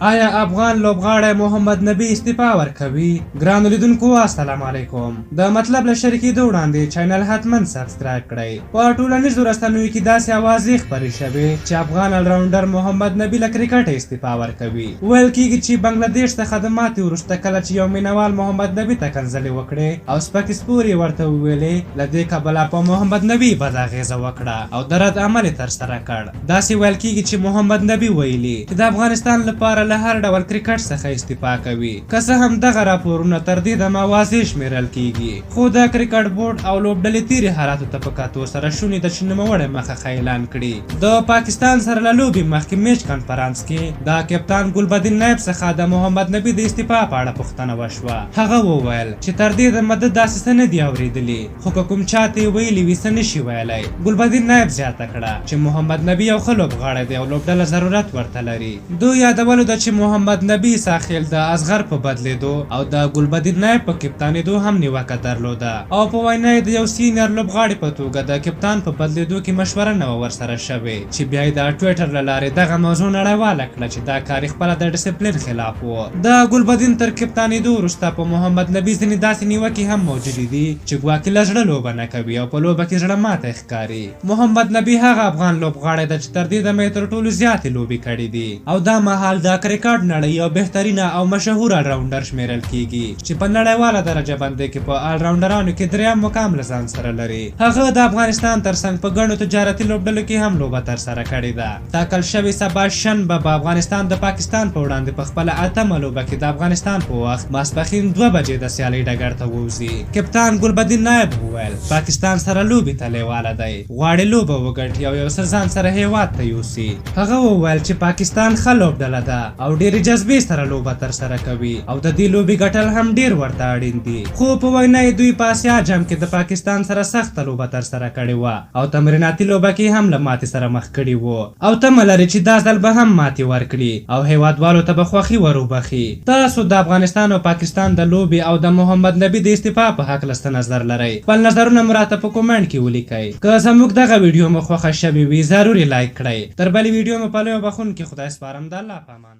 آیا افغان لوبغاړی محمد نبی استعفا ورکوي؟ ګرانو لیدونکو السلام علیکم. د مطلب له شریکېدو وړاندې چینل حتما سبسکرایب کړئ. په ټولنیزو رسنیو کې داسې اوازې خپرې شوې چې افغان الراونډر محمد نبی له کرکټه استعفا ورکوي. ویل کېږي چې بنګلادیش څخه د ماتې وروسته کله چې یو مینوال محمد نبی ته کنځلې وکړې او سپکې سپورې ورته وویلې، له دې کبله په محمد نبی بد اغېزه وکړه او د رد عمل یې ترسره کړ. داسې ویل کېږي چې محمد نبی ویلي چې د افغانستان لپاره له هر ډول کرکټ څخه استعفا کوي. که څه هم دغه راپورونه تر دې دمه واضح شمیرل کېږي، خو د کرکټ بورډ او لوبډلې تیرې حالاتو ته په کتو سره شونې ده چې نوموړی مخه اعلان کړي. د پاکستان سره له لوبې مخکې میچ کنفرانس کې د کپتان ګلبدین نایب څخه د محمد نبی د استعفا په اړه پوښتنه وشوه. هغه وویل چې تر دې دمه ده داسې څه نه دي اورېدلي، خو که کوم چا ته یې ویلي وي څه نشي ویلی. ګلبدین نایب زیاته کړه چې محمد نبی یو ښه لوبغاړی دی او لوبډله ضرورت ورته لري. دوی یادولو ده چې محمد نبی ساخیل د اصغر په بدلیدو او د ګلبدین نایب په کپتانېدو هم نیوکه درلوده او په وینا یې د یو سینیر لوبغاړي په توګه د کپتان په بدلیدو کې مشوره نه وه ورسره شوې، چې بیا یې د ټویټر له لارې دغه موضوع نړیواله کړه چې دا کار یې خپله د ډسپلین خلاف و. د ګلبدین تر کپتانېدو وروسته په محمد نبی ځینې داسې نیوکې هم موجودې دي چې ګواکې له زړه لوبه نه کوي او په لوبه کې زړه ماتی ښکاري. محمد نبی هغه افغان لوبغاړی ده چې تر دې دمه یې تر ټولو زیاتې لوبې کړې دي او دا مهال د کرکټ نړۍ یو بهترینه او مشهور الراونډر شمیرل کېږي چې په نړیواله درجه باندې کې په الراونډرانو کې دریم مقام له ځان سره لري. هغه د افغانستان ترڅنګ په ګڼو تجارتي لوبډلو کې هم لوبه ترسره کړې ده. ټاکل شوې سبا شنبه به افغانستان د پاکستان په وړاندې په خپله اتمه لوبه کې د افغانستان په وخت ماسپښین 2 بجې د سیالۍ ډګر ته ووځي. کپتان ګلبدین نایب وویل پاکستان سره لوبې ته لیواله دی، غواړي لوبه وګټي او یو څه ځان سره هیواد ته یوسي. هغه وویل چې پاکستان ښه لوبډله ده او ډېرې جذبې سره لوبه ترسره کوي او د دې لوبې ګټل هم ډېر ورته اړین دي. خو په وینا یې دوی په اسیا جام کې د پاکستان سره سخته لوبه ترسره کړې وه او تمریناتي لوبه کې هم له ماتې سره مخ کړي وو او تمه لري چې دا ځل به هم ماتې ورکړي او هیوادوالو ته به خوښي وروبخي. تاسو د افغانستان او پاکستان د لوبې او د محمد نبی د استعفا په هکله څه نظر لرئ؟ خپل نظرونه مو راته په کومنټ کې ولیکئ. که زموږ دغه ویډیو مو خوښه شوې وي ضروري لایک کړئ. تر بلې ویډیو مو په لویو بخښونکي خدای سپارم. د الله په امان.